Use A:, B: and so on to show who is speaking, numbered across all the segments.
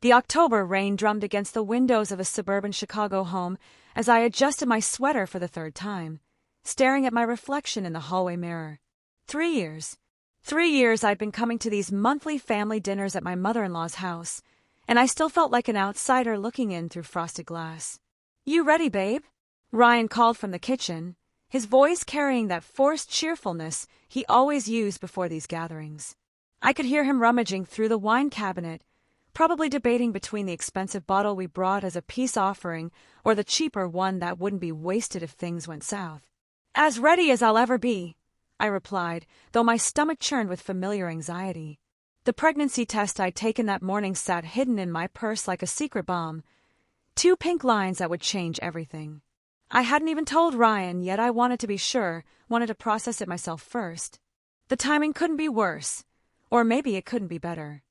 A: The October rain drummed against the windows of a suburban Chicago home as I adjusted my sweater for the third time, staring at my reflection in the hallway mirror. 3 years. 3 years I'd been coming to these monthly family dinners at my mother-in-law's house, and I still felt like an outsider looking in through frosted glass. "You ready, babe?" Ryan called from the kitchen, his voice carrying that forced cheerfulness he always used before these gatherings. I could hear him rummaging through the wine cabinet, probably debating between the expensive bottle we brought as a peace offering or the cheaper one that wouldn't be wasted if things went south. "As ready as I'll ever be," I replied, though my stomach churned with familiar anxiety. The pregnancy test I'd taken that morning sat hidden in my purse like a secret bomb. 2 pink lines that would change everything. I hadn't even told Ryan, yet I wanted to be sure, wanted to process it myself first. The timing couldn't be worse, or maybe it couldn't be better.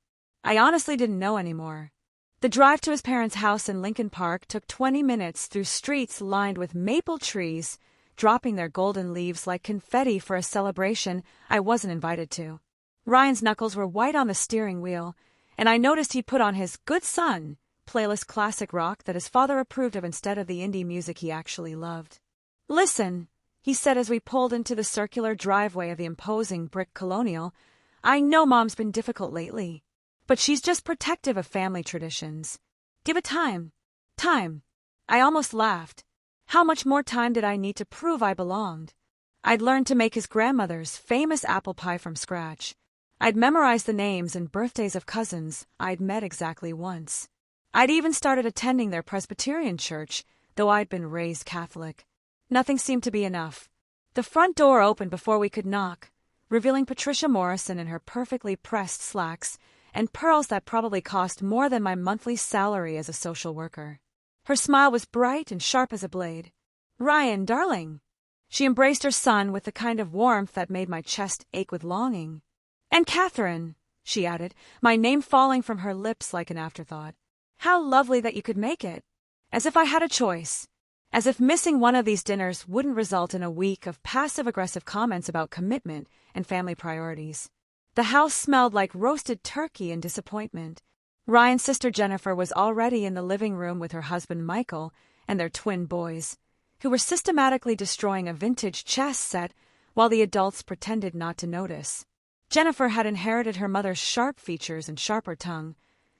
A: I honestly didn't know anymore. The drive to his parents' house in Lincoln Park took 20 minutes through streets lined with maple trees, dropping their golden leaves like confetti for a celebration I wasn't invited to. Ryan's knuckles were white on the steering wheel, and I noticed he put on his Good Son playlist classic rock that his father approved of instead of the indie music he actually loved. "Listen," he said as we pulled into the circular driveway of the imposing brick colonial, "I know Mom's been difficult lately, but she's just protective of family traditions. Give it time. Time." I almost laughed. How much more time did I need to prove I belonged? I'd learned to make his grandmother's famous apple pie from scratch. I'd memorized the names and birthdays of cousins I'd met exactly once. I'd even started attending their Presbyterian church, though I'd been raised Catholic. Nothing seemed to be enough. The front door opened before we could knock, revealing Patricia Morrison in her perfectly pressed slacks and pearls that probably cost more than my monthly salary as a social worker. Her smile was bright and sharp as a blade. "Ryan, darling." She embraced her son with the kind of warmth that made my chest ache with longing. "And Catherine," she added, my name falling from her lips like an afterthought. "How lovely that you could make it." As if I had a choice. As if missing one of these dinners wouldn't result in a week of passive-aggressive comments about commitment and family priorities. The house smelled like roasted turkey and disappointment. Ryan's sister Jennifer was already in the living room with her husband Michael and their twin boys, who were systematically destroying a vintage chess set while the adults pretended not to notice. Jennifer had inherited her mother's sharp features and sharper tongue,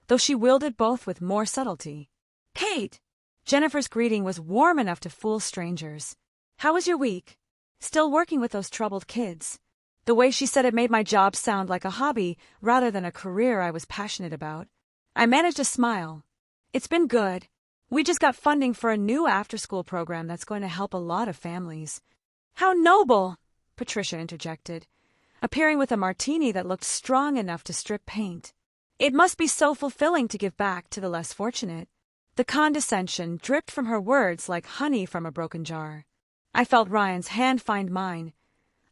A: though she wielded both with more subtlety. "Kate!" Jennifer's greeting was warm enough to fool strangers. "How was your week?" "Still working with those troubled kids." The way she said it made my job sound like a hobby rather than a career I was passionate about. I managed a smile. "It's been good. We just got funding for a new after-school program that's going to help a lot of families." "How noble!" Patricia interjected, appearing with a martini that looked strong enough to strip paint. "It must be so fulfilling to give back to the less fortunate." The condescension dripped from her words like honey from a broken jar. I felt Ryan's hand find mine,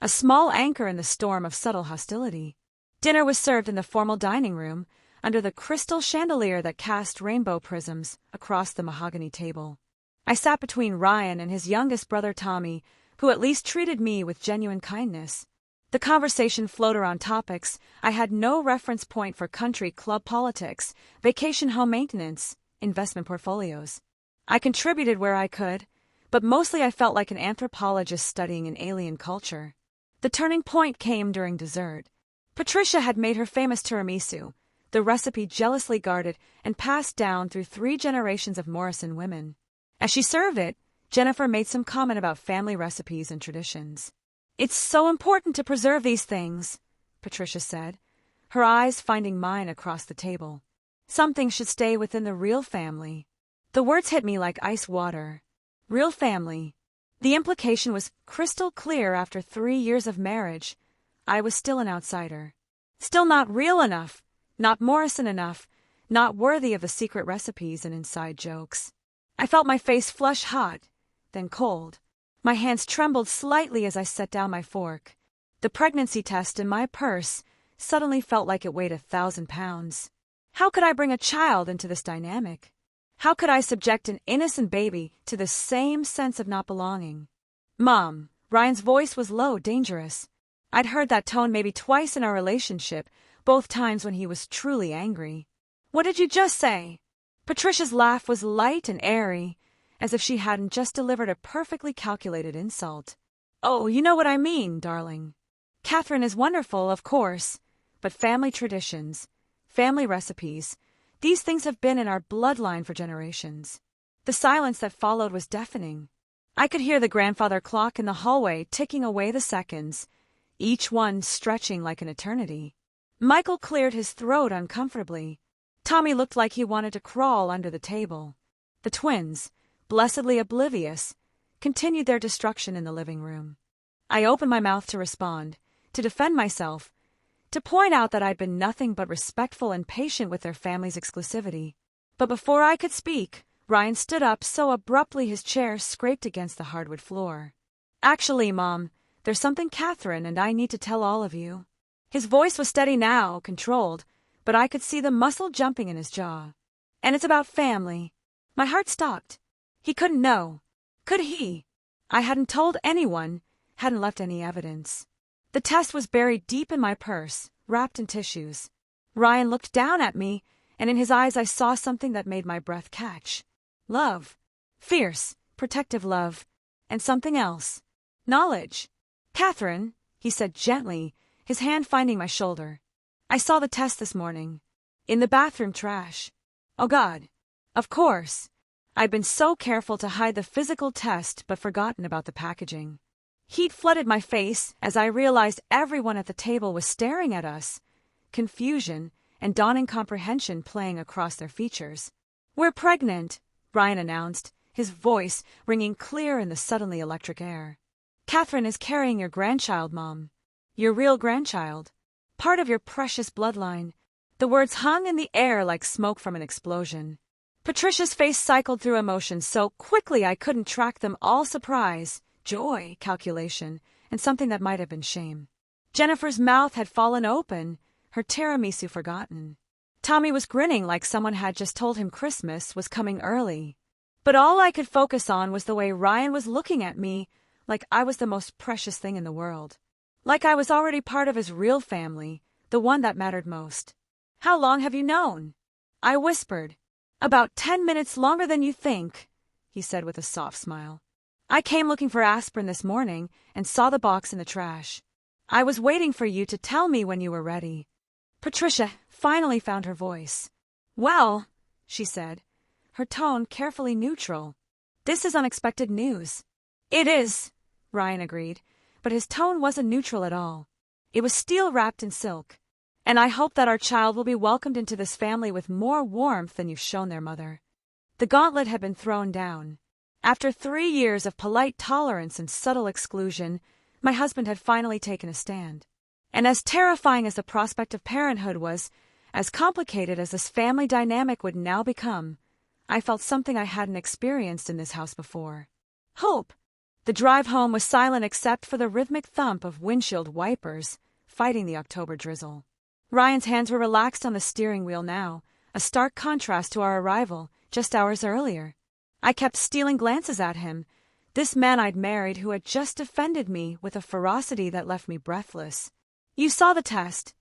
A: a small anchor in the storm of subtle hostility. Dinner was served in the formal dining room, under the crystal chandelier that cast rainbow prisms across the mahogany table. I sat between Ryan and his youngest brother Tommy, who at least treated me with genuine kindness. The conversation flowed around topics I had no reference point for: country club politics, vacation home maintenance, investment portfolios. I contributed where I could, but mostly I felt like an anthropologist studying an alien culture. The turning point came during dessert. Patricia had made her famous tiramisu, the recipe jealously guarded and passed down through 3 generations of Morrison women. As she served it, Jennifer made some comment about family recipes and traditions. "It's so important to preserve these things," Patricia said, her eyes finding mine across the table. "Some things should stay within the real family." The words hit me like ice water. Real family. The implication was crystal clear. After 3 years of marriage, I was still an outsider. Still not real enough, not Morrison enough, not worthy of the secret recipes and inside jokes. I felt my face flush hot, then cold. My hands trembled slightly as I set down my fork. The pregnancy test in my purse suddenly felt like it weighed 1,000 pounds. How could I bring a child into this dynamic? How could I subject an innocent baby to the same sense of not belonging? "Mom," Ryan's voice was low, dangerous. I'd heard that tone maybe twice in our relationship, both times when he was truly angry. What did you just say? Patricia's laugh was light and airy, as if she hadn't just delivered a perfectly calculated insult. Oh, you know what I mean, darling. Catherine is wonderful, of course, but family traditions, family recipes, these things have been in our bloodline for generations. The silence that followed was deafening. I could hear the grandfather clock in the hallway ticking away the seconds, each one stretching like an eternity. Michael cleared his throat uncomfortably. Tommy looked like he wanted to crawl under the table. The twins, blessedly oblivious, continued their destruction in the living room. I opened my mouth to respond, to defend myself, to point out that I'd been nothing but respectful and patient with their family's exclusivity. But before I could speak, Ryan stood up so abruptly his chair scraped against the hardwood floor. Actually, Mom, there's something Catherine and I need to tell all of you. His voice was steady now, controlled, but I could see the muscle jumping in his jaw. And it's about family. My heart stopped. He couldn't know. Could he? I hadn't told anyone, hadn't left any evidence. The test was buried deep in my purse, wrapped in tissues. Ryan looked down at me, and in his eyes I saw something that made my breath catch. Love. Fierce, protective love. And something else. Knowledge. Catherine, he said gently, his hand finding my shoulder. I saw the test this morning. In the bathroom trash. Oh God. Of course. I'd been so careful to hide the physical test but forgotten about the packaging. Heat flooded my face as I realized everyone at the table was staring at us, confusion and dawning comprehension playing across their features. We're pregnant, Ryan announced, his voice ringing clear in the suddenly electric air. Catherine is carrying your grandchild, Mom. Your real grandchild. Part of your precious bloodline. The words hung in the air like smoke from an explosion. Patricia's face cycled through emotions so quickly I couldn't track them all: surprise, joy, calculation, and something that might have been shame. Jennifer's mouth had fallen open, her tiramisu forgotten. Tommy was grinning like someone had just told him Christmas was coming early. But all I could focus on was the way Ryan was looking at me, like I was the most precious thing in the world. Like I was already part of his real family, the one that mattered most. How long have you known? I whispered. About 10 minutes longer than you think, he said with a soft smile. I came looking for aspirin this morning and saw the box in the trash. I was waiting for you to tell me when you were ready. Patricia finally found her voice. Well, she said, her tone carefully neutral. This is unexpected news. It is, Ryan agreed, but his tone wasn't neutral at all. It was steel wrapped in silk. And I hope that our child will be welcomed into this family with more warmth than you've shown their mother. The gauntlet had been thrown down. After 3 years of polite tolerance and subtle exclusion, my husband had finally taken a stand. And as terrifying as the prospect of parenthood was, as complicated as this family dynamic would now become, I felt something I hadn't experienced in this house before. Hope. The drive home was silent except for the rhythmic thump of windshield wipers fighting the October drizzle. Ryan's hands were relaxed on the steering wheel now, a stark contrast to our arrival just hours earlier. I kept stealing glances at him, this man I'd married who had just defended me with a ferocity that left me breathless. You saw the test,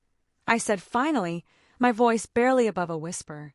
A: I said finally, my voice barely above a whisper.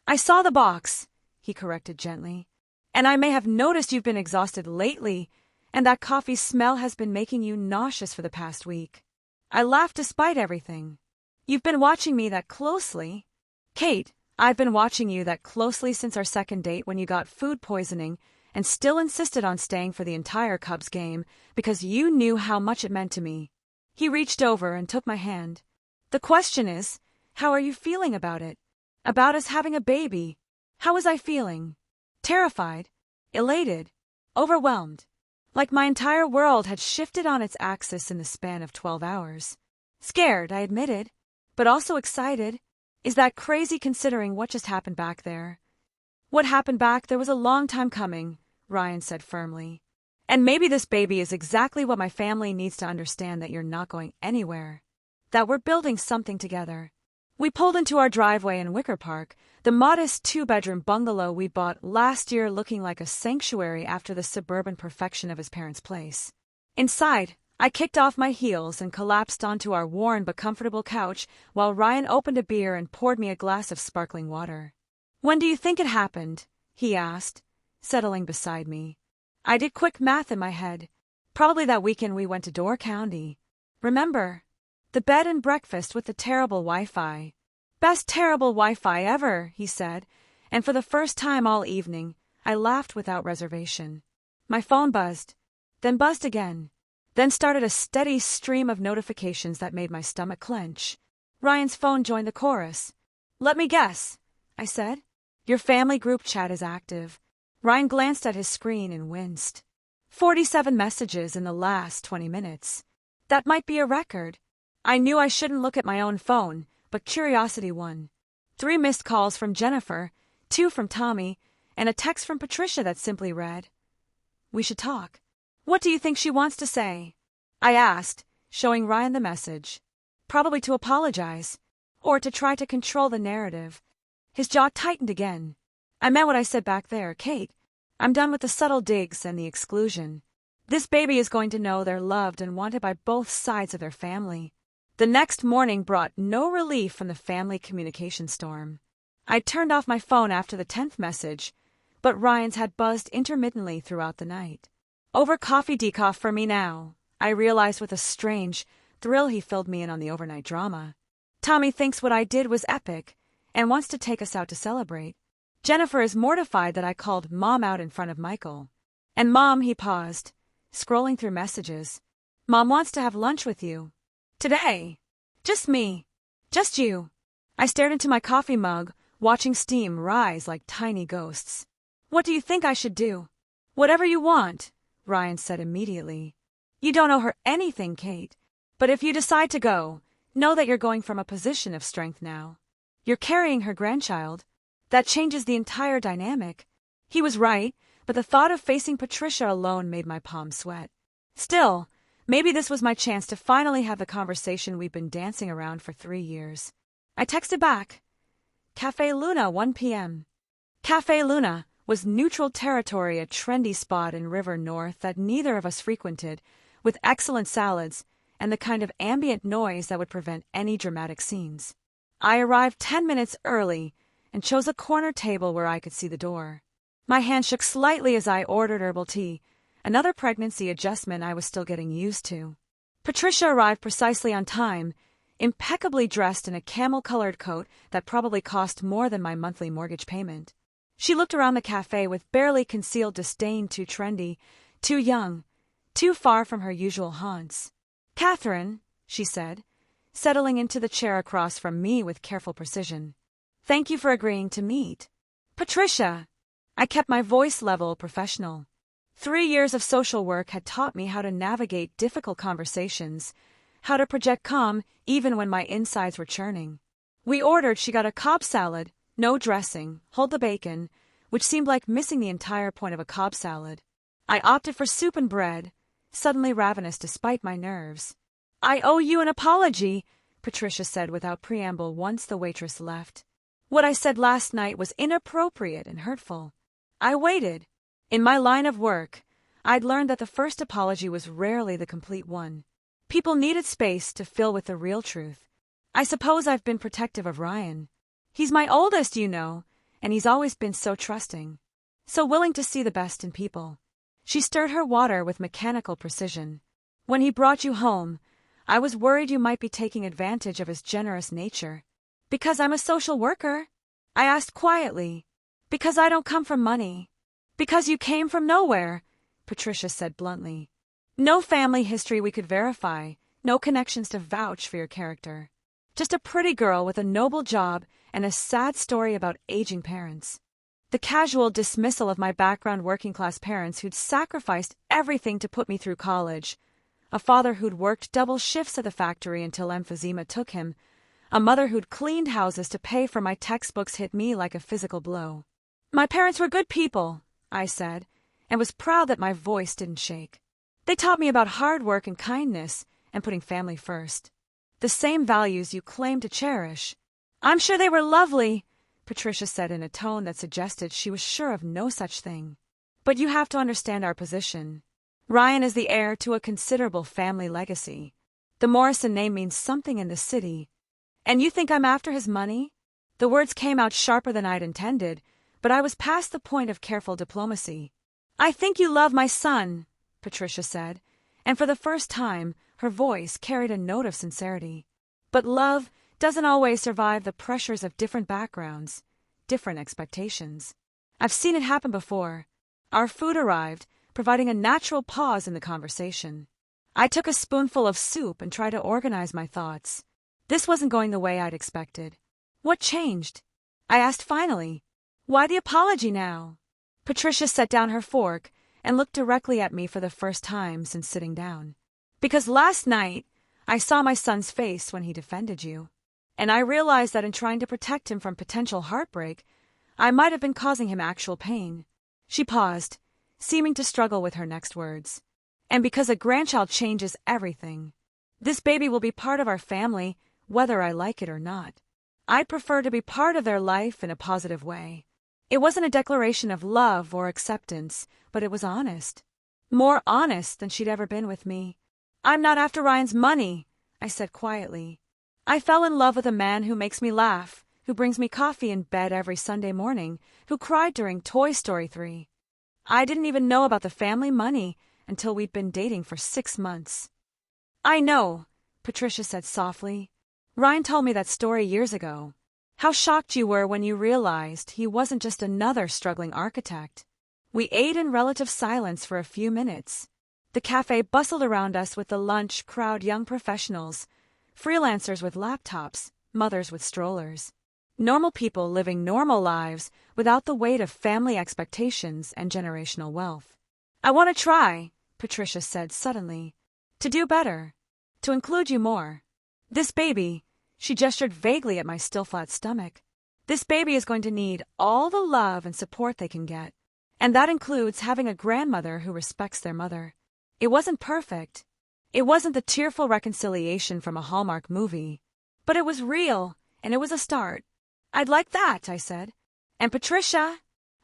A: I saw the box, he corrected gently. And I may have noticed you've been exhausted lately, and that coffee smell has been making you nauseous for the past week. I laughed despite everything. You've been watching me that closely. Kate, I've been watching you that closely since our second date when you got food poisoning and still insisted on staying for the entire Cubs game because you knew how much it meant to me. He reached over and took my hand. The question is, how are you feeling about it? About us having a baby? How was I feeling? Terrified, elated, overwhelmed. Like my entire world had shifted on its axis in the span of 12 hours. Scared, I admitted, but also excited. Is that crazy considering what just happened back there? What happened back there was a long time coming, Ryan said firmly. And maybe this baby is exactly what my family needs to understand, that you're not going anywhere. That we're building something together. We pulled into our driveway in Wicker Park, the modest 2-bedroom bungalow we bought last year looking like a sanctuary after the suburban perfection of his parents' place. Inside, I kicked off my heels and collapsed onto our worn but comfortable couch while Ryan opened a beer and poured me a glass of sparkling water. "When do you think it happened?" he asked, settling beside me. I did quick math in my head. Probably that weekend we went to Door County. Remember? The bed and breakfast with the terrible Wi-Fi. "Best terrible Wi-Fi ever," he said, and for the first time all evening, I laughed without reservation. My phone buzzed, then buzzed again, then started a steady stream of notifications that made my stomach clench. Ryan's phone joined the chorus. "Let me guess," I said. "Your family group chat is active." Ryan glanced at his screen and winced. 47 messages in the last 20 minutes. That might be a record. I knew I shouldn't look at my own phone, but curiosity won. 3 missed calls from Jennifer, 2 from Tommy, and a text from Patricia that simply read, "We should talk." "What do you think she wants to say?" I asked, showing Ryan the message. Probably to apologize, or to try to control the narrative. His jaw tightened again. I meant what I said back there, "Kate, I'm done with the subtle digs and the exclusion. This baby is going to know they're loved and wanted by both sides of their family." The next morning brought no relief from the family communication storm. I turned off my phone after the 10th message, but Ryan's had buzzed intermittently throughout the night. "Over coffee decaf for me now," I realized with a strange thrill he filled me in on the overnight drama. "Tommy thinks what I did was epic and wants to take us out to celebrate. Jennifer is mortified that I called Mom out in front of Michael. And Mom," he paused, scrolling through messages, "Mom wants to have lunch with you. Today. Just me. Just you." I stared into my coffee mug, watching steam rise like tiny ghosts. "What do you think I should do?" "Whatever you want," Ryan said immediately. "You don't owe her anything, Kate. But if you decide to go, know that you're going from a position of strength now. You're carrying her grandchild. That changes the entire dynamic." He was right, but the thought of facing Patricia alone made my palms sweat. Still, maybe this was my chance to finally have the conversation we've been dancing around for 3 years. I texted back, "Cafe Luna, 1 p.m. Cafe Luna was neutral territory, a trendy spot in River North that neither of us frequented, with excellent salads and the kind of ambient noise that would prevent any dramatic scenes. I arrived 10 minutes early and chose a corner table where I could see the door. My hand shook slightly as I ordered herbal tea, another pregnancy adjustment I was still getting used to. Patricia arrived precisely on time, impeccably dressed in a camel-colored coat that probably cost more than my monthly mortgage payment. She looked around the cafe with barely concealed disdain. Too trendy, too young, too far from her usual haunts. "Catherine," she said, settling into the chair across from me with careful precision. "Thank you for agreeing to meet." "Patricia!" I kept my voice level, professional. 3 years of social work had taught me how to navigate difficult conversations, how to project calm even when my insides were churning. We ordered. She got a Cobb salad, no dressing, hold the bacon, which seemed like missing the entire point of a Cobb salad. I opted for soup and bread, suddenly ravenous despite my nerves. "I owe you an apology," Patricia said without preamble once the waitress left. "What I said last night was inappropriate and hurtful." I waited. In my line of work, I'd learned that the first apology was rarely the complete one. People needed space to fill with the real truth. I suppose I've been protective of Ryan. He's my oldest, you know, and he's always been so trusting, so willing to see the best in people. She stirred her water with mechanical precision. "When he brought you home, I was worried you might be taking advantage of his generous nature." "Because I'm a social worker?" I asked quietly. "Because I don't come from money." "Because you came from nowhere," Patricia said bluntly. "No family history we could verify, no connections to vouch for your character. Just a pretty girl with a noble job and a sad story about aging parents." The casual dismissal of my background, working-class parents who'd sacrificed everything to put me through college, a father who'd worked double shifts at the factory until emphysema took him, a mother who'd cleaned houses to pay for my textbooks, hit me like a physical blow. "My parents were good people," I said, and was proud that my voice didn't shake. "They taught me about hard work and kindness and putting family first. The same values you claim to cherish." "I'm sure they were lovely," Patricia said in a tone that suggested she was sure of no such thing. "But you have to understand our position. Ryan is the heir to a considerable family legacy. The Morrison name means something in the city. And you think I'm after his money? The words came out sharper than I'd intended, but I was past the point of careful diplomacy. I think you love my son, Patricia said, and for the first time, her voice carried a note of sincerity. But love doesn't always survive the pressures of different backgrounds, different expectations. I've seen it happen before. Our food arrived, providing a natural pause in the conversation. I took a spoonful of soup and tried to organize my thoughts. This wasn't going the way I'd expected. What changed? I asked finally. Why the apology now? Patricia set down her fork and looked directly at me for the first time since sitting down. Because last night, I saw my son's face when he defended you, and I realized that in trying to protect him from potential heartbreak, I might have been causing him actual pain. She paused, seeming to struggle with her next words. And because a grandchild changes everything. This baby will be part of our family, whether I like it or not. I'd prefer to be part of their life in a positive way. It wasn't a declaration of love or acceptance, but it was honest. More honest than she'd ever been with me. I'm not after Ryan's money, I said quietly. I fell in love with a man who makes me laugh, who brings me coffee in bed every Sunday morning, who cried during Toy Story 3. I didn't even know about the family money until we'd been dating for 6 months. I know, Patricia said softly. Ryan told me that story years ago. How shocked you were when you realized he wasn't just another struggling architect. We ate in relative silence for a few minutes. The cafe bustled around us with the lunch crowd, young professionals, freelancers with laptops, mothers with strollers. Normal people living normal lives without the weight of family expectations and generational wealth. I want to try, Patricia said suddenly, to do better, to include you more. This baby, she gestured vaguely at my still flat stomach. This baby is going to need all the love and support they can get. And that includes having a grandmother who respects their mother. It wasn't perfect. It wasn't the tearful reconciliation from a Hallmark movie. But it was real, and it was a start. I'd like that, I said. And Patricia,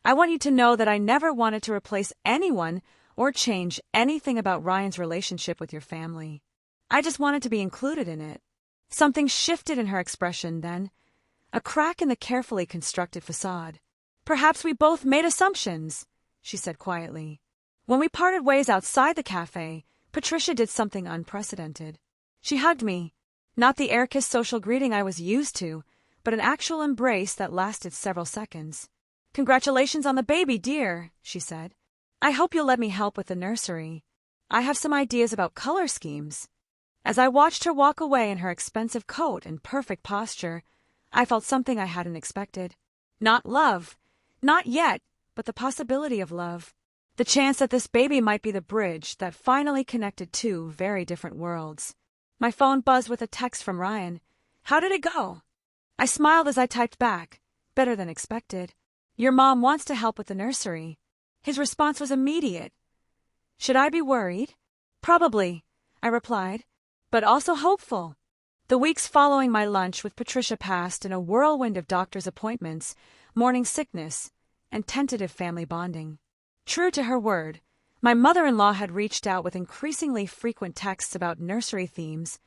A: I want you to know that I never wanted to replace anyone or change anything about Ryan's relationship with your family. I just wanted to be included in it. Something shifted in her expression then, a crack in the carefully constructed facade. Perhaps we both made assumptions, she said quietly. When we parted ways outside the cafe, Patricia did something unprecedented. She hugged me, not the air-kissed social greeting I was used to, but an actual embrace that lasted several seconds. Congratulations on the baby, dear, she said. I hope you'll let me help with the nursery. I have some ideas about color schemes. As I watched her walk away in her expensive coat and perfect posture, I felt something I hadn't expected. Not love. Not yet, but the possibility of love. The chance that this baby might be the bridge that finally connected two very different worlds. My phone buzzed with a text from Ryan. How did it go? I smiled as I typed back. Better than expected. Your mom wants to help with the nursery. His response was immediate. Should I be worried? Probably, I replied, but also hopeful. The weeks following my lunch with Patricia passed in a whirlwind of doctor's appointments, morning sickness, and tentative family bonding. True to her word, my mother-in-law had reached out with increasingly frequent texts about nursery themes,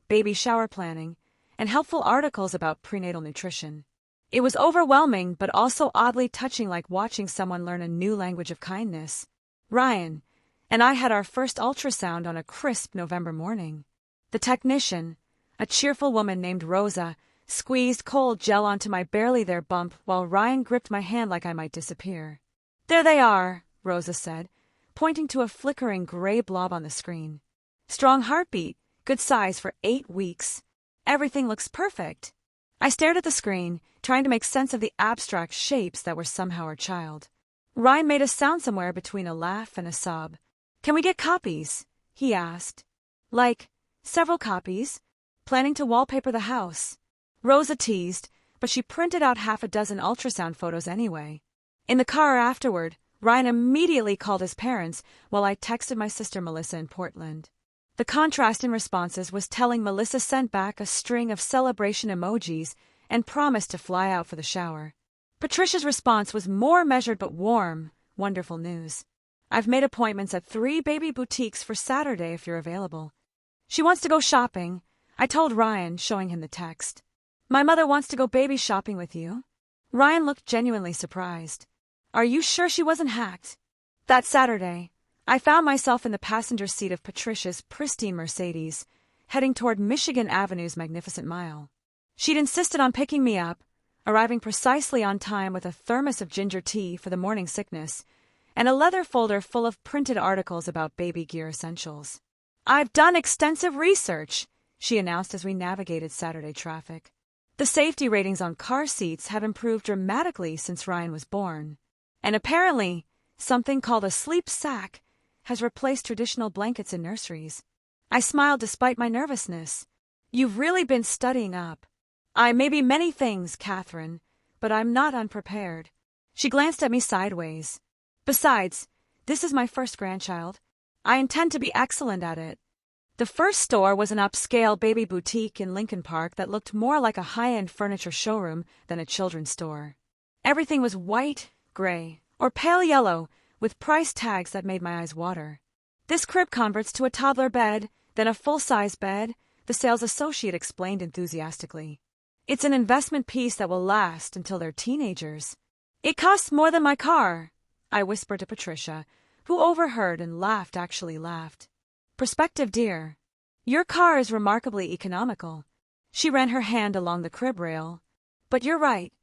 A: baby shower planning, and helpful articles about prenatal nutrition. It was overwhelming but also oddly touching, like watching someone learn a new language of kindness. Ryan and I had our first ultrasound on a crisp November morning. The technician, a cheerful woman named Rosa, squeezed cold gel onto my barely there bump while Ryan gripped my hand like I might disappear. There they are, Rosa said, pointing to a flickering gray blob on the screen. Strong heartbeat, good size for 8 weeks. Everything looks perfect. I stared at the screen, trying to make sense of the abstract shapes that were somehow our child. Ryan made a sound somewhere between a laugh and a sob. Can we get copies? He asked. Like, several copies. Planning to wallpaper the house. Rosa teased, but she printed out 6 ultrasound photos anyway. In the car afterward, Ryan immediately called his parents while I texted my sister Melissa in Portland. The contrast in responses was telling. Melissa sent back a string of celebration emojis and promised to fly out for the shower. Patricia's response was more measured but warm. Wonderful news. I've made appointments at 3 baby boutiques for Saturday if you're available. She wants to go shopping, I told Ryan, showing him the text. My mother wants to go baby shopping with you. Ryan looked genuinely surprised. Are you sure she wasn't hacked? That Saturday, I found myself in the passenger seat of Patricia's pristine Mercedes, heading toward Michigan Avenue's Magnificent Mile. She'd insisted on picking me up, arriving precisely on time with a thermos of ginger tea for the morning sickness, and a leather folder full of printed articles about baby gear essentials. I've done extensive research, she announced as we navigated Saturday traffic. The safety ratings on car seats have improved dramatically since Ryan was born, and apparently, something called a sleep sack has replaced traditional blankets in nurseries. I smiled despite my nervousness. You've really been studying up. I may be many things, Catherine, but I'm not unprepared. She glanced at me sideways. Besides, this is my first grandchild. I intend to be excellent at it. The first store was an upscale baby boutique in Lincoln Park that looked more like a high-end furniture showroom than a children's store. Everything was white, gray, or pale yellow, with price tags that made my eyes water. This crib converts to a toddler bed, then a full-size bed, the sales associate explained enthusiastically. It's an investment piece that will last until they're teenagers. It costs more than my car, I whispered to Patricia, who overheard and actually laughed. Perspective, dear. Your car is remarkably economical. She ran her hand along the crib rail. But you're right.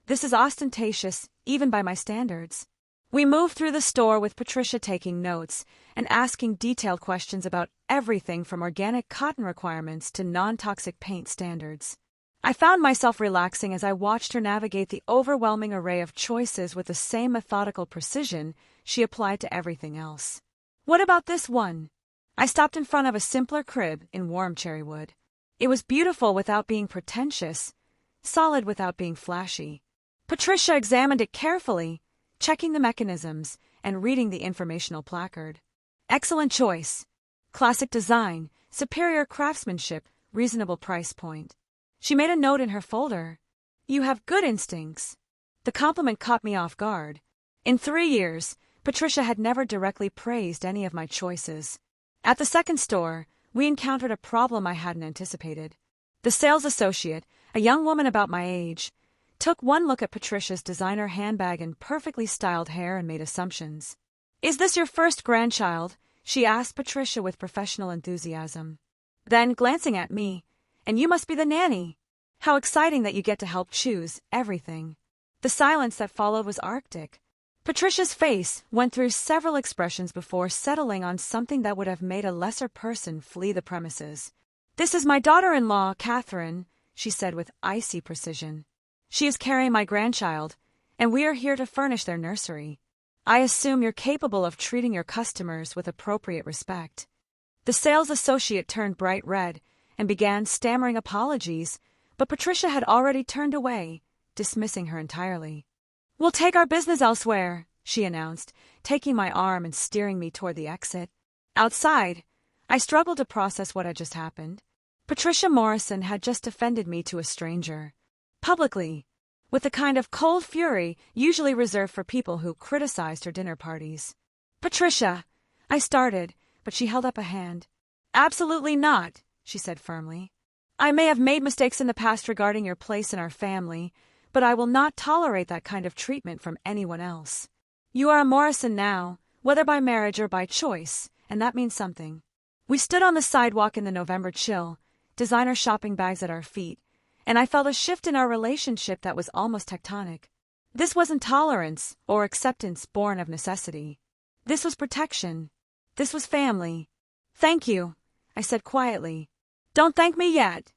A: This is ostentatious, even by my standards. We moved through the store with Patricia taking notes and asking detailed questions about everything from organic cotton requirements to non-toxic paint standards. I found myself relaxing as I watched her navigate the overwhelming array of choices with the same methodical precision she applied to everything else. What about this one? I stopped in front of a simpler crib in warm cherry wood. It was beautiful without being pretentious, solid without being flashy. Patricia examined it carefully, checking the mechanisms and reading the informational placard. Excellent choice. Classic design, superior craftsmanship, reasonable price point. She made a note in her folder. You have good instincts. The compliment caught me off guard. In 3 years, Patricia had never directly praised any of my choices. At the second store, we encountered a problem I hadn't anticipated. The sales associate, a young woman about my age, took one look at Patricia's designer handbag and perfectly styled hair and made assumptions. Is this your first grandchild? She asked Patricia with professional enthusiasm. Then, glancing at me, and you must be the nanny. How exciting that you get to help choose everything. The silence that followed was arctic. Patricia's face went through several expressions before settling on something that would have made a lesser person flee the premises. This is my daughter-in-law, Catherine, she said with icy precision. She is carrying my grandchild, and we are here to furnish their nursery. I assume you're capable of treating your customers with appropriate respect. The sales associate turned bright red and began stammering apologies, but Patricia had already turned away, dismissing her entirely. We'll take our business elsewhere, she announced, taking my arm and steering me toward the exit. Outside, I struggled to process what had just happened. Patricia Morrison had just defended me to a stranger. Publicly, with the kind of cold fury usually reserved for people who criticized her dinner parties. Patricia, I started, but she held up a hand. Absolutely not, she said firmly. I may have made mistakes in the past regarding your place in our family, but I will not tolerate that kind of treatment from anyone else. You are a Morrison now, whether by marriage or by choice, and that means something. We stood on the sidewalk in the November chill, designer shopping bags at our feet, and I felt a shift in our relationship that was almost tectonic. This wasn't tolerance or acceptance born of necessity. This was protection. This was family. Thank you, I said quietly. Don't thank me yet,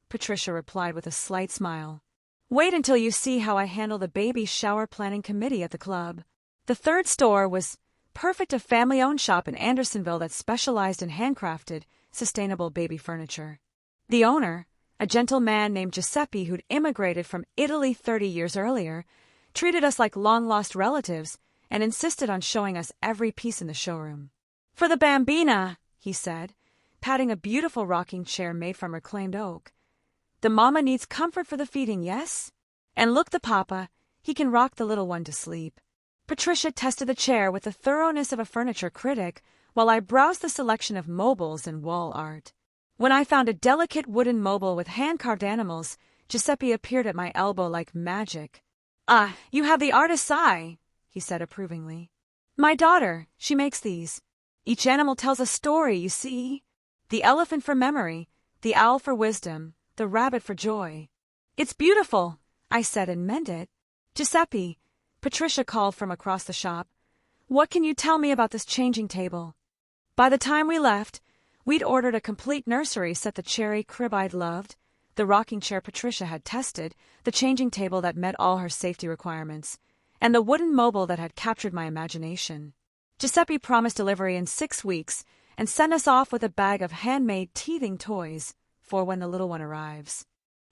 A: Patricia replied with a slight smile. Wait until you see how I handle the baby shower planning committee at the club. The third store was perfect, a family-owned shop in Andersonville that specialized in handcrafted, sustainable baby furniture. The owner, a gentle man named Giuseppe who'd immigrated from Italy 30 years earlier, treated us like long-lost relatives and insisted on showing us every piece in the showroom. For the bambina, he said, patting a beautiful rocking chair made from reclaimed oak. The mama needs comfort for the feeding, yes? And look, the papa, he can rock the little one to sleep. Patricia tested the chair with the thoroughness of a furniture critic, while I browsed the selection of mobiles and wall art. When I found a delicate wooden mobile with hand-carved animals, Giuseppe appeared at my elbow like magic. "Ah, you have the artist's eye," he said approvingly. "My daughter, she makes these. Each animal tells a story, you see. The elephant for memory, the owl for wisdom, the rabbit for joy." "It's beautiful," I said and meant it. "Giuseppe," Patricia called from across the shop, "what can you tell me about this changing table?" By the time we left, we'd ordered a complete nursery set: the cherry crib I'd loved, the rocking chair Patricia had tested, the changing table that met all her safety requirements, and the wooden mobile that had captured my imagination. Giuseppe promised delivery in 6 weeks and sent us off with a bag of handmade teething toys for when the little one arrives.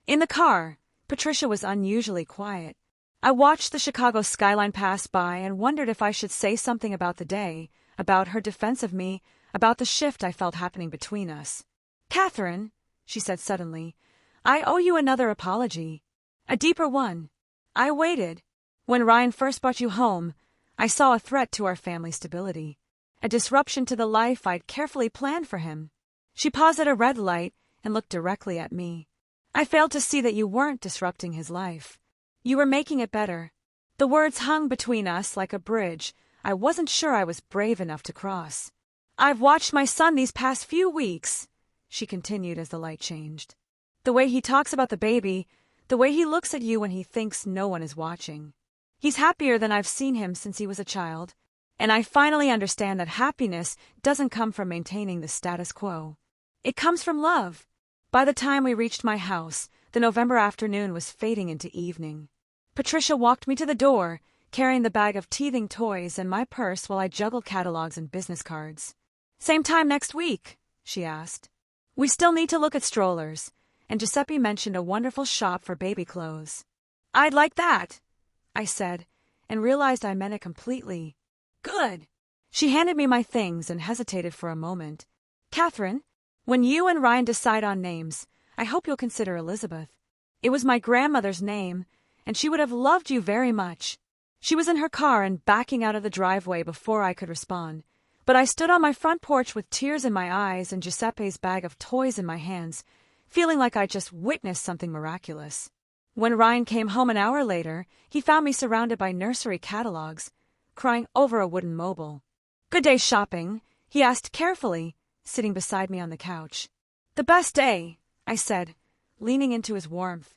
A: In the car, Patricia was unusually quiet. I watched the Chicago skyline pass by and wondered if I should say something about the day, about her defense of me, about the shift I felt happening between us. "Catherine," she said suddenly, "I owe you another apology. A deeper one. I waited. When Ryan first brought you home, I saw a threat to our family stability, a disruption to the life I'd carefully planned for him." She paused at a red light and looked directly at me. "I failed to see that you weren't disrupting his life. You were making it better." The words hung between us like a bridge I wasn't sure I was brave enough to cross. "I've watched my son these past few weeks," she continued as the light changed. "The way he talks about the baby, the way he looks at you when he thinks no one is watching. He's happier than I've seen him since he was a child, and I finally understand that happiness doesn't come from maintaining the status quo. It comes from love." By the time we reached my house, the November afternoon was fading into evening. Patricia walked me to the door, carrying the bag of teething toys and my purse while I juggled catalogs and business cards. "Same time next week?" she asked. "We still need to look at strollers," and Giuseppe mentioned a wonderful shop for baby clothes. "I'd like that," I said, and realized I meant it completely. "Good." She handed me my things and hesitated for a moment. "Catherine, when you and Ryan decide on names, I hope you'll consider Elizabeth. It was my grandmother's name, and she would have loved you very much." She was in her car and backing out of the driveway before I could respond, but I stood on my front porch with tears in my eyes and Giuseppe's bag of toys in my hands, feeling like I'd just witnessed something miraculous. When Ryan came home an hour later, he found me surrounded by nursery catalogs, crying over a wooden mobile. "Good day shopping?" he asked carefully, sitting beside me on the couch. "The best day," I said, leaning into his warmth.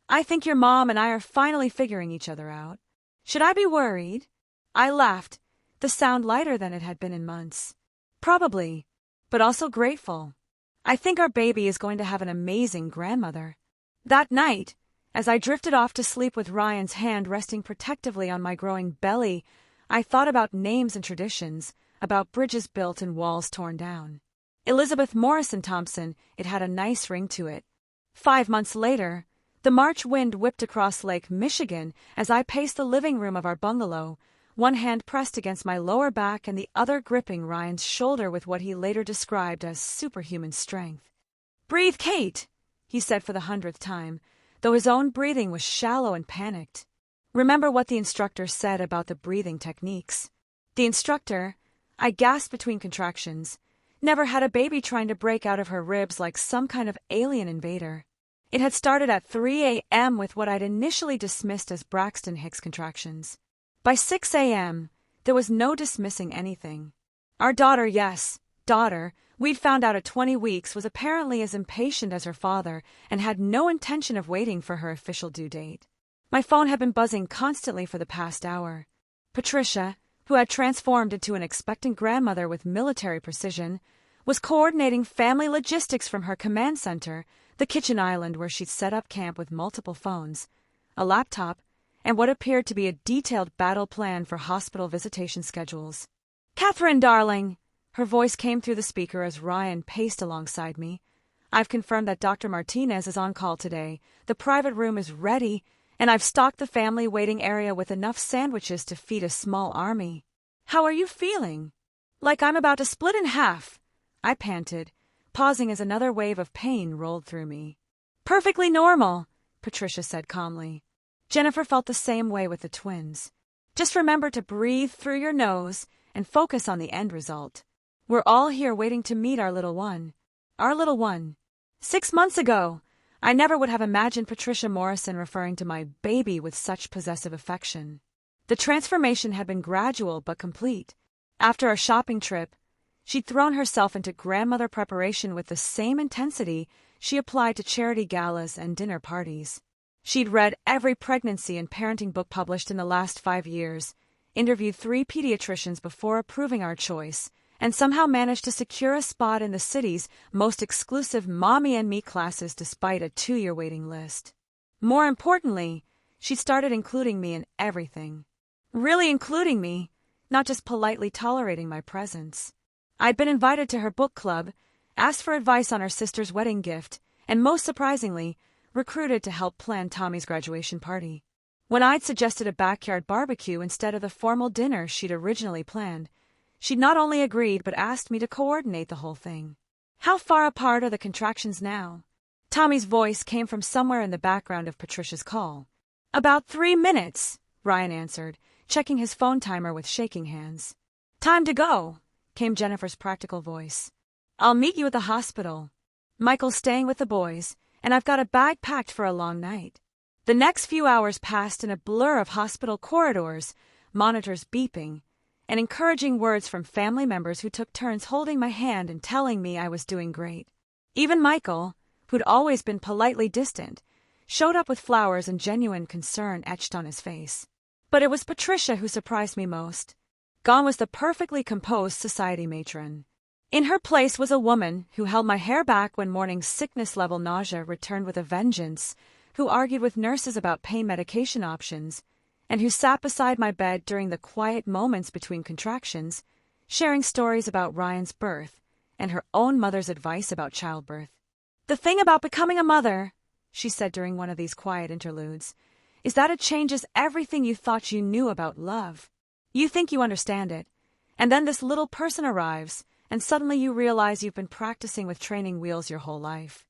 A: "I think your mom and I are finally figuring each other out. Should I be worried?" I laughed, the sound lighter than it had been in months. "Probably, but also grateful. I think our baby is going to have an amazing grandmother." That night, as I drifted off to sleep with Ryan's hand resting protectively on my growing belly, I thought about names and traditions, about bridges built and walls torn down. Elizabeth Morrison Thompson, it had a nice ring to it. 5 months later, the March wind whipped across Lake Michigan as I paced the living room of our bungalow, one hand pressed against my lower back and the other gripping Ryan's shoulder with what he later described as superhuman strength. "Breathe, Kate," he said for the 100th time, though his own breathing was shallow and panicked. Remember what the instructor said about the breathing techniques. The instructor, I gasped between contractions, never had a baby trying to break out of her ribs like some kind of alien invader. It had started at 3 a.m. with what I'd initially dismissed as Braxton Hicks contractions. By 6 a.m., there was no dismissing anything. Our daughter, yes, daughter, we'd found out at 20 weeks, was apparently as impatient as her father and had no intention of waiting for her official due date. My phone had been buzzing constantly for the past hour. Patricia, who had transformed into an expectant grandmother with military precision, was coordinating family logistics from her command center, the kitchen island where she'd set up camp with multiple phones, a laptop, and what appeared to be a detailed battle plan for hospital visitation schedules. "Catherine, darling," her voice came through the speaker as Ryan paced alongside me. "I've confirmed that Dr. Martinez is on call today. The private room is ready, and I've stocked the family waiting area with enough sandwiches to feed a small army. How are you feeling?" "Like I'm about to split in half," I panted, pausing as another wave of pain rolled through me. "Perfectly normal," Patricia said calmly. Jennifer felt the same way with the twins. Just remember to breathe through your nose and focus on the end result. We're all here waiting to meet our little one. Our little one. 6 months ago, I never would have imagined Patricia Morrison referring to my baby with such possessive affection. The transformation had been gradual but complete. After a shopping trip, she'd thrown herself into grandmother preparation with the same intensity she applied to charity galas and dinner parties. She'd read every pregnancy and parenting book published in the last 5 years, interviewed 3 pediatricians before approving our choice, and somehow managed to secure a spot in the city's most exclusive Mommy and Me classes despite a 2-year waiting list. More importantly, she started including me in everything. Really including me, not just politely tolerating my presence. I'd been invited to her book club, asked for advice on her sister's wedding gift, and most surprisingly, recruited to help plan Tommy's graduation party. When I'd suggested a backyard barbecue instead of the formal dinner she'd originally planned, she'd not only agreed but asked me to coordinate the whole thing. How far apart are the contractions now? Tommy's voice came from somewhere in the background of Patricia's call. About 3 minutes, Ryan answered, checking his phone timer with shaking hands. Time to go, came Jennifer's practical voice. I'll meet you at the hospital. Michael's staying with the boys, and I've got a bag packed for a long night. The next few hours passed in a blur of hospital corridors, monitors beeping, and encouraging words from family members who took turns holding my hand and telling me I was doing great. Even Michael, who'd always been politely distant, showed up with flowers and genuine concern etched on his face. But it was Patricia who surprised me most. Gone was the perfectly composed society matron. In her place was a woman who held my hair back when morning sickness-level nausea returned with a vengeance, who argued with nurses about pain medication options, and who sat beside my bed during the quiet moments between contractions, sharing stories about Ryan's birth and her own mother's advice about childbirth. The thing about becoming a mother, she said during one of these quiet interludes, is that it changes everything you thought you knew about love. You think you understand it, and then this little person arrives, and suddenly you realize you've been practicing with training wheels your whole life.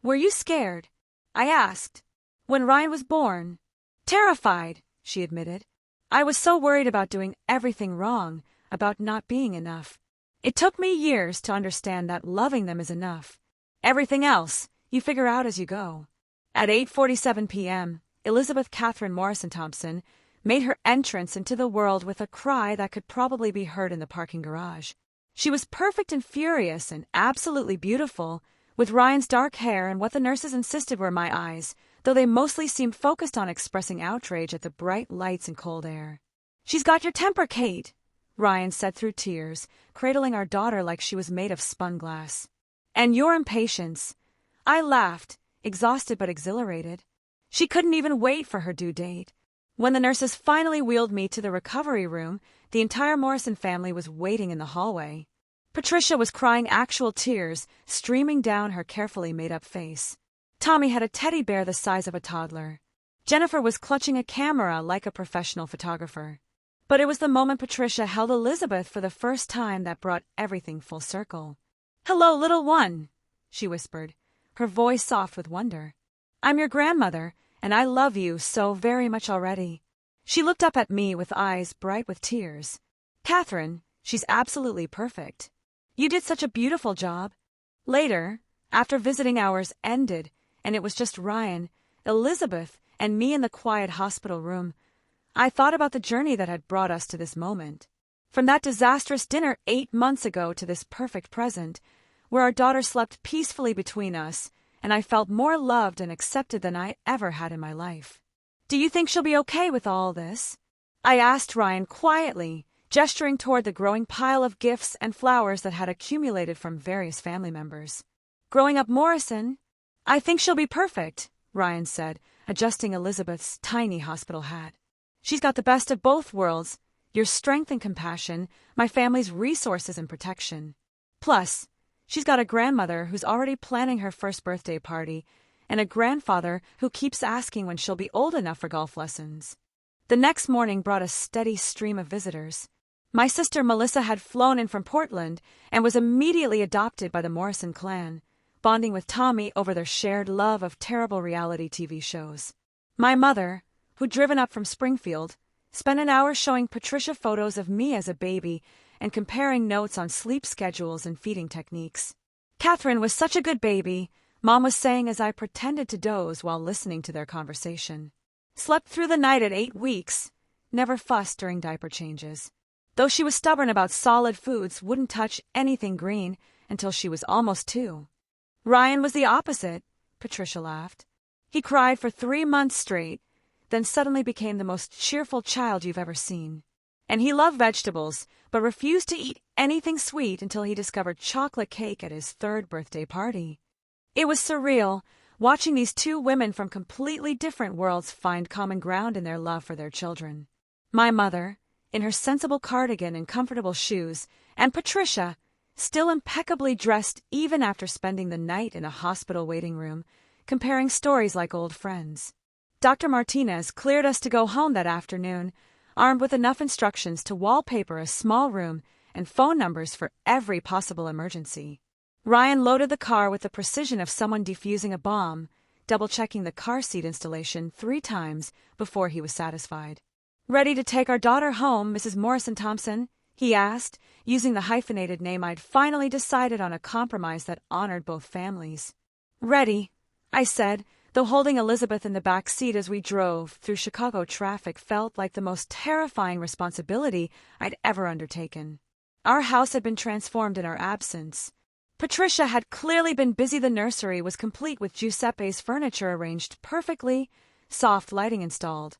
A: Were you scared? I asked. When Ryan was born? Terrified, she admitted. I was so worried about doing everything wrong, about not being enough. It took me years to understand that loving them is enough. Everything else, you figure out as you go. At 8:47 p.m., Elizabeth Catherine Morrison Thompson made her entrance into the world with a cry that could probably be heard in the parking garage. She was perfect and furious and absolutely beautiful, with Ryan's dark hair and what the nurses insisted were my eyes, though they mostly seemed focused on expressing outrage at the bright lights and cold air. She's got your temper, Kate, Ryan said through tears, cradling our daughter like she was made of spun glass. And your impatience. I laughed, exhausted but exhilarated. She couldn't even wait for her due date. When the nurses finally wheeled me to the recovery room, the entire Morrison family was waiting in the hallway. Patricia was crying actual tears, streaming down her carefully made-up face. Tommy had a teddy bear the size of a toddler. Jennifer was clutching a camera like a professional photographer. But it was the moment Patricia held Elizabeth for the first time that brought everything full circle. "Hello, little one," she whispered, her voice soft with wonder. "I'm your grandmother, and I love you so very much already." She looked up at me with eyes bright with tears. "Catherine, she's absolutely perfect. You did such a beautiful job." Later, after visiting hours ended, and it was just Ryan, Elizabeth, and me in the quiet hospital room, I thought about the journey that had brought us to this moment. From that disastrous dinner 8 months ago to this perfect present, where our daughter slept peacefully between us, and I felt more loved and accepted than I ever had in my life. "Do you think she'll be okay with all this?" I asked Ryan quietly, gesturing toward the growing pile of gifts and flowers that had accumulated from various family members. "Growing up Morrison, I think she'll be perfect," Ryan said, adjusting Elizabeth's tiny hospital hat. "She's got the best of both worlds, your strength and compassion, my family's resources and protection. Plus, she's got a grandmother who's already planning her first birthday party, and a grandfather who keeps asking when she'll be old enough for golf lessons." The next morning brought a steady stream of visitors. My sister Melissa had flown in from Portland and was immediately adopted by the Morrison clan, bonding with Tommy over their shared love of terrible reality TV shows. My mother, who'd driven up from Springfield, spent an hour showing Patricia photos of me as a baby and comparing notes on sleep schedules and feeding techniques. Catherine was such a good baby, Mom was saying as I pretended to doze while listening to their conversation. Slept through the night at 8 weeks, never fussed during diaper changes. Though she was stubborn about solid foods, wouldn't touch anything green until she was almost 2. Ryan was the opposite, Patricia laughed. He cried for 3 months straight, then suddenly became the most cheerful child you've ever seen. And he loved vegetables, but refused to eat anything sweet until he discovered chocolate cake at his 3rd birthday party. It was surreal, watching these 2 women from completely different worlds find common ground in their love for their children. My mother, in her sensible cardigan and comfortable shoes, and Patricia, still impeccably dressed even after spending the night in a hospital waiting room, comparing stories like old friends. Dr. Martinez cleared us to go home that afternoon, armed with enough instructions to wallpaper a small room and phone numbers for every possible emergency. Ryan loaded the car with the precision of someone defusing a bomb, double-checking the car seat installation 3 times before he was satisfied. "Ready to take our daughter home, Mrs. Morrison-Thompson?" he asked, using the hyphenated name I'd finally decided on, a compromise that honored both families. "Ready," I said, though holding Elizabeth in the back seat as we drove through Chicago traffic felt like the most terrifying responsibility I'd ever undertaken. Our house had been transformed in our absence. Patricia had clearly been busy. The nursery was complete with Giuseppe's furniture arranged perfectly, soft lighting installed,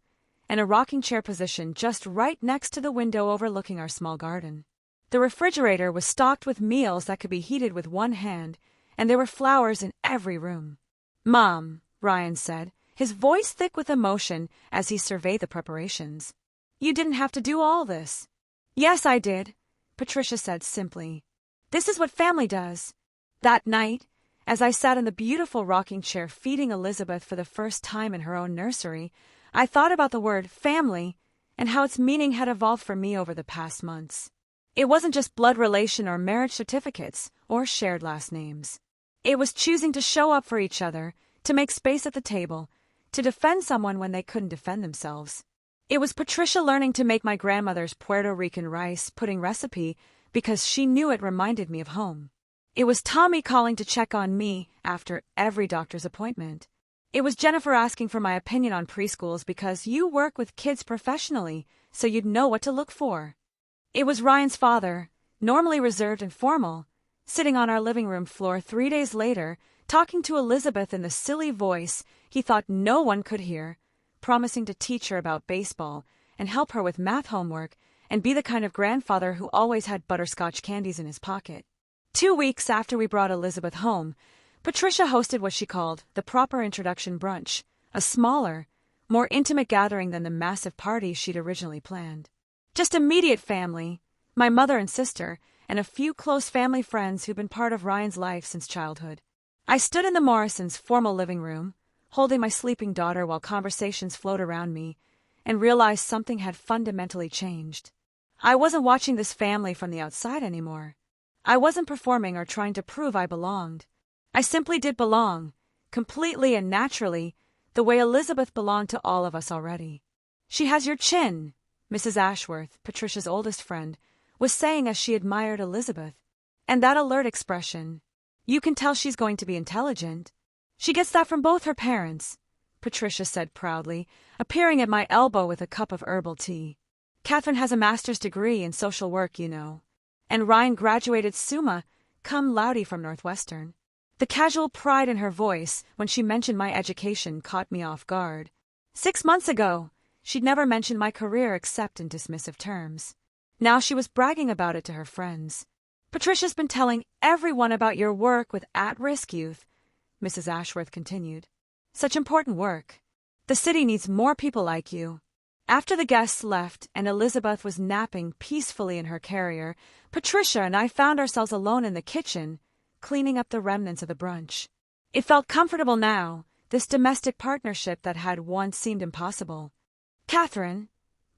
A: and a rocking chair positioned just right next to the window overlooking our small garden. The refrigerator was stocked with meals that could be heated with one hand, and there were flowers in every room. "Mom," Ryan said, his voice thick with emotion as he surveyed the preparations. "You didn't have to do all this." "Yes, I did," Patricia said simply. "This is what family does." That night, as I sat in the beautiful rocking chair feeding Elizabeth for the first time in her own nursery, I thought about the word family and how its meaning had evolved for me over the past months. It wasn't just blood relation or marriage certificates or shared last names. It was choosing to show up for each other, to make space at the table, to defend someone when they couldn't defend themselves. It was Patricia learning to make my grandmother's Puerto Rican rice pudding recipe because she knew it reminded me of home. It was Tommy calling to check on me after every doctor's appointment. It was Jennifer asking for my opinion on preschools because you work with kids professionally, so you'd know what to look for. It was Ryan's father, normally reserved and formal, sitting on our living room floor 3 days later, talking to Elizabeth in the silly voice he thought no one could hear, promising to teach her about baseball and help her with math homework and be the kind of grandfather who always had butterscotch candies in his pocket. 2 weeks after we brought Elizabeth home, Patricia hosted what she called the proper introduction brunch, a smaller, more intimate gathering than the massive party she'd originally planned. Just immediate family, my mother and sister, and a few close family friends who'd been part of Ryan's life since childhood. I stood in the Morrisons' formal living room, holding my sleeping daughter while conversations flowed around me, and realized something had fundamentally changed. I wasn't watching this family from the outside anymore. I wasn't performing or trying to prove I belonged. I simply did belong, completely and naturally, the way Elizabeth belonged to all of us already. "She has your chin," Mrs. Ashworth, Patricia's oldest friend, was saying as she admired Elizabeth. "And that alert expression. You can tell she's going to be intelligent. She gets that from both her parents," Patricia said proudly, appearing at my elbow with a cup of herbal tea. "Catherine has a master's degree in social work, you know. And Ryan graduated summa cum laude from Northwestern." The casual pride in her voice when she mentioned my education caught me off guard. 6 months ago, she'd never mentioned my career except in dismissive terms. Now she was bragging about it to her friends. "Patricia's been telling everyone about your work with at-risk youth," Mrs. Ashworth continued. "Such important work. The city needs more people like you." After the guests left and Elizabeth was napping peacefully in her carrier, Patricia and I found ourselves alone in the kitchen, cleaning up the remnants of the brunch. It felt comfortable now, this domestic partnership that had once seemed impossible. "Catherine,"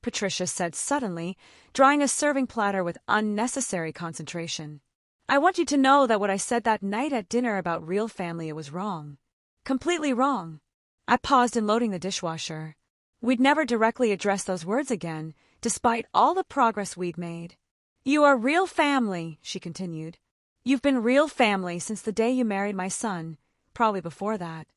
A: Patricia said suddenly, drawing a serving platter with unnecessary concentration. "I want you to know that what I said that night at dinner about real family, it was wrong. Completely wrong." I paused in loading the dishwasher. We'd never directly address those words again, despite all the progress we'd made. "You are real family," she continued. "You've been real family since the day you married my son, probably before that.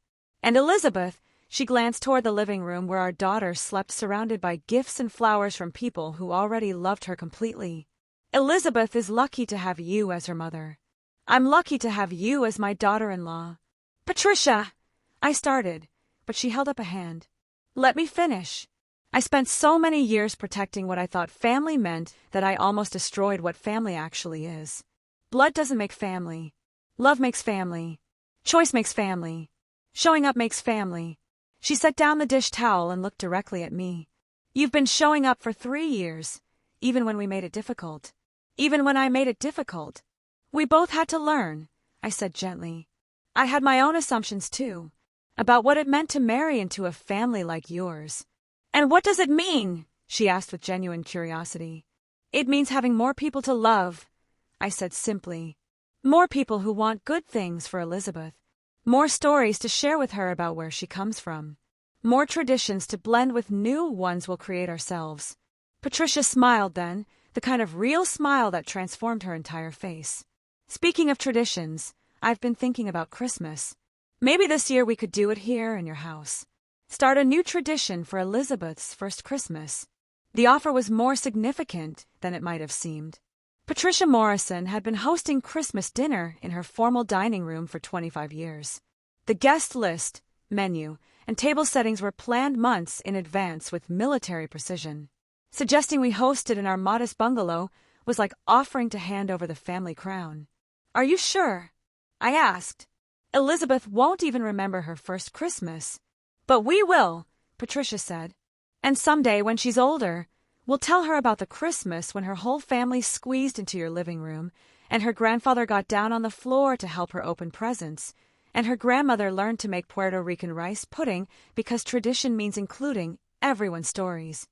A: And Elizabeth," she glanced toward the living room where our daughter slept surrounded by gifts and flowers from people who already loved her completely. "Elizabeth is lucky to have you as her mother. I'm lucky to have you as my daughter-in-law." "Patricia!" I started, but she held up a hand. "Let me finish. I spent so many years protecting what I thought family meant that I almost destroyed what family actually is. Blood doesn't make family. Love makes family. Choice makes family. Showing up makes family." She set down the dish towel and looked directly at me. "You've been showing up for 3 years, even when we made it difficult. Even when I made it difficult. We both had to learn," I said gently. "I had my own assumptions too, about what it meant to marry into a family like yours." "And what does it mean?" she asked with genuine curiosity. "It means having more people to love," I said simply. "More people who want good things for Elizabeth. More stories to share with her about where she comes from. More traditions to blend with new ones we'll create ourselves." Patricia smiled then, the kind of real smile that transformed her entire face. "Speaking of traditions, I've been thinking about Christmas. Maybe this year we could do it here in your house. Start a new tradition for Elizabeth's first Christmas." The offer was more significant than it might have seemed. Patricia Morrison had been hosting Christmas dinner in her formal dining room for 25 years. The guest list, menu, and table settings were planned months in advance with military precision. Suggesting we host it in our modest bungalow was like offering to hand over the family crown. "Are you sure?" I asked. "Elizabeth won't even remember her first Christmas." "But we will," Patricia said. "And someday when she's older, we'll tell her about the Christmas when her whole family squeezed into your living room, and her grandfather got down on the floor to help her open presents, and her grandmother learned to make Puerto Rican rice pudding because tradition means including everyone's stories."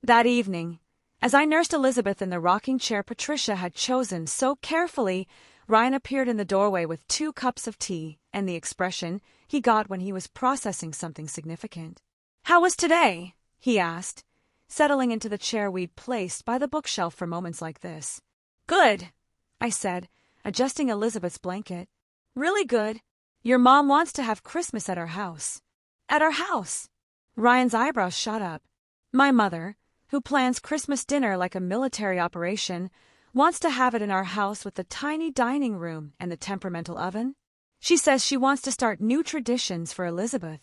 A: That evening, as I nursed Elizabeth in the rocking chair Patricia had chosen so carefully, Ryan appeared in the doorway with 2 cups of tea and the expression he got when he was processing something significant. "How was today?" he asked, settling into the chair we'd placed by the bookshelf for moments like this. "Good," I said, adjusting Elizabeth's blanket. "Really good. Your mom wants to have Christmas at our house." "At our house?" Ryan's eyebrows shot up. "My mother, who plans Christmas dinner like a military operation, wants to have it in our house with the tiny dining room and the temperamental oven. She says she wants to start new traditions for Elizabeth.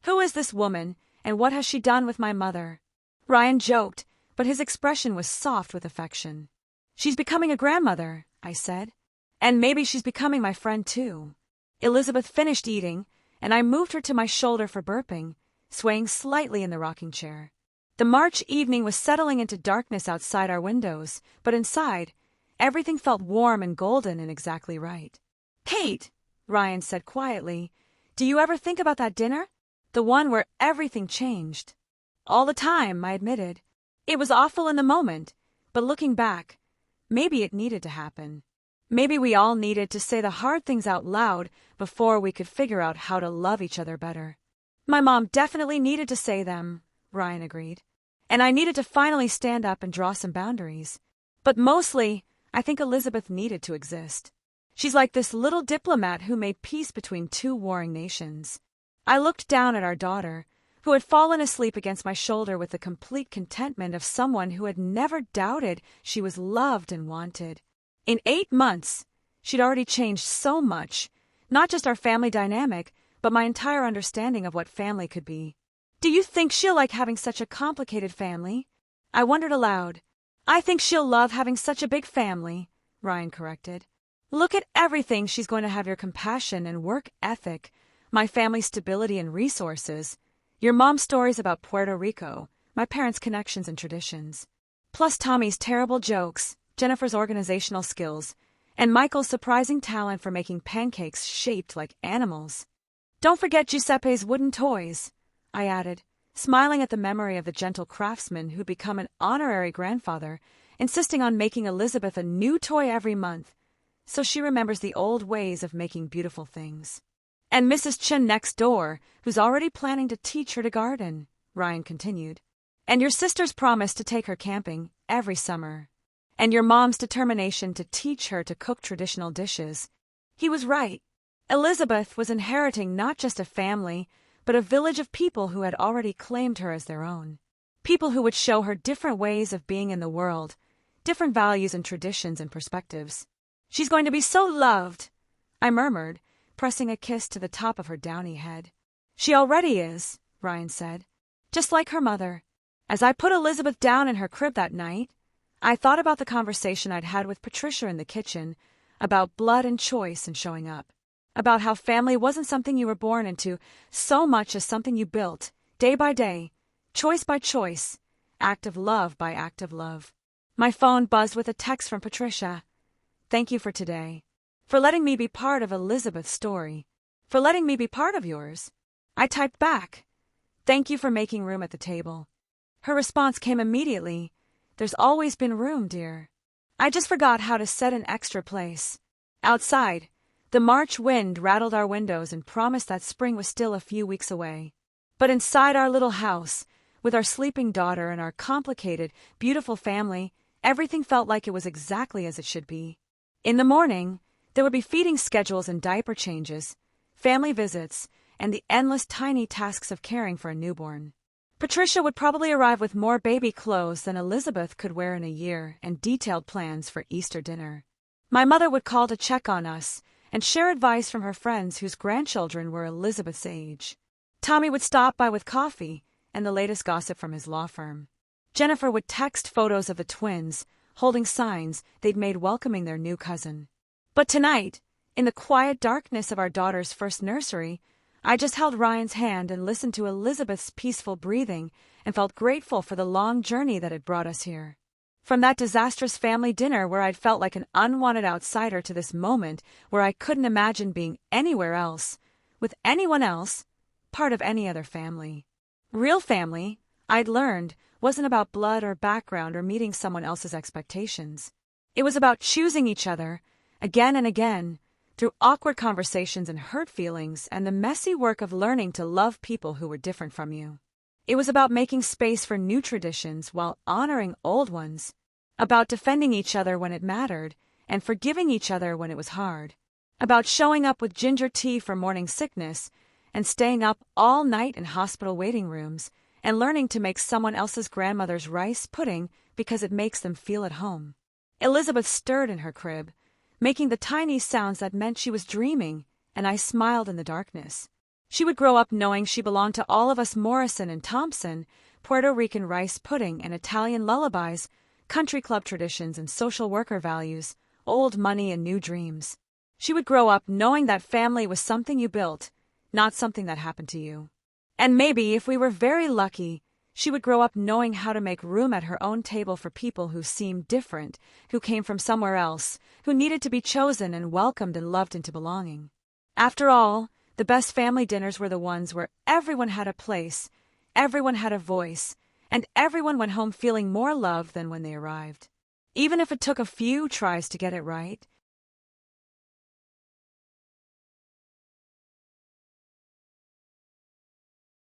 A: Who is this woman, and what has she done with my mother?" Ryan joked, but his expression was soft with affection. "She's becoming a grandmother," I said. "And maybe she's becoming my friend too." Elizabeth finished eating, and I moved her to my shoulder for burping, swaying slightly in the rocking chair. The March evening was settling into darkness outside our windows, but inside, everything felt warm and golden and exactly right. "Kate," Ryan said quietly, "do you ever think about that dinner? The one where everything changed." "All the time," I admitted. "It was awful in the moment, but looking back, maybe it needed to happen. Maybe we all needed to say the hard things out loud before we could figure out how to love each other better." "My mom definitely needed to say them," Ryan agreed. "And I needed to finally stand up and draw some boundaries. But mostly, I think Elizabeth needed to exist. She's like this little diplomat who made peace between 2 warring nations." I looked down at our daughter, who had fallen asleep against my shoulder with the complete contentment of someone who had never doubted she was loved and wanted. In 8 months, she'd already changed so much, not just our family dynamic, but my entire understanding of what family could be. "Do you think she'll like having such a complicated family?" I wondered aloud. "I think she'll love having such a big family," Ryan corrected. "Look at everything she's going to have: your compassion and work ethic, my family's stability and resources, your mom's stories about Puerto Rico, my parents' connections and traditions, plus Tommy's terrible jokes, Jennifer's organizational skills, and Michael's surprising talent for making pancakes shaped like animals. Don't forget Giuseppe's wooden toys," I added, smiling at the memory of the gentle craftsman who'd become an honorary grandfather, insisting on making Elizabeth a new toy every month, so she remembers the old ways of making beautiful things. "And Mrs. Chen next door, who's already planning to teach her to garden," Ryan continued. And your sister's promise to take her camping every summer. And your mom's determination to teach her to cook traditional dishes. He was right. Elizabeth was inheriting not just a family, but a village of people who had already claimed her as their own. People who would show her different ways of being in the world, different values and traditions and perspectives. She's going to be so loved, I murmured, pressing a kiss to the top of her downy head. She already is, Ryan said. Just like her mother. As I put Elizabeth down in her crib that night, I thought about the conversation I'd had with Patricia in the kitchen, about blood and choice and showing up. About how family wasn't something you were born into so much as something you built, day by day, choice by choice, act of love by act of love. My phone buzzed with a text from Patricia. Thank you for today. For letting me be part of Elizabeth's story. For letting me be part of yours. I typed back. Thank you for making room at the table. Her response came immediately. There's always been room, dear. I just forgot how to set an extra place. Outside, the March wind rattled our windows and promised that spring was still a few weeks away. But inside our little house, with our sleeping daughter and our complicated, beautiful family, everything felt like it was exactly as it should be. In the morning, there would be feeding schedules and diaper changes, family visits, and the endless tiny tasks of caring for a newborn. Patricia would probably arrive with more baby clothes than Elizabeth could wear in a year and detailed plans for Easter dinner. My mother would call to check on us and share advice from her friends whose grandchildren were Elizabeth's age. Tommy would stop by with coffee and the latest gossip from his law firm. Jennifer would text photos of the twins, holding signs they'd made welcoming their new cousin. But tonight, in the quiet darkness of our daughter's first nursery, I just held Ryan's hand and listened to Elizabeth's peaceful breathing and felt grateful for the long journey that had brought us here. From that disastrous family dinner where I'd felt like an unwanted outsider to this moment where I couldn't imagine being anywhere else, with anyone else, part of any other family. Real family, I'd learned, wasn't about blood or background or meeting someone else's expectations. It was about choosing each other, again and again, through awkward conversations and hurt feelings and the messy work of learning to love people who were different from you. It was about making space for new traditions while honoring old ones, about defending each other when it mattered and forgiving each other when it was hard, about showing up with ginger tea for morning sickness and staying up all night in hospital waiting rooms and learning to make someone else's grandmother's rice pudding because it makes them feel at home. Elizabeth stirred in her crib, making the tiny sounds that meant she was dreaming, and I smiled in the darkness. She would grow up knowing she belonged to all of us Morrison and Thompson, Puerto Rican rice pudding and Italian lullabies, country club traditions and social worker values, old money and new dreams. She would grow up knowing that family was something you built, not something that happened to you. And maybe, if we were very lucky, she would grow up knowing how to make room at her own table for people who seemed different, who came from somewhere else, who needed to be chosen and welcomed and loved into belonging. After all, the best family dinners were the ones where everyone had a place, everyone had a voice, and everyone went home feeling more loved than when they arrived. Even if it took a few tries to get it right,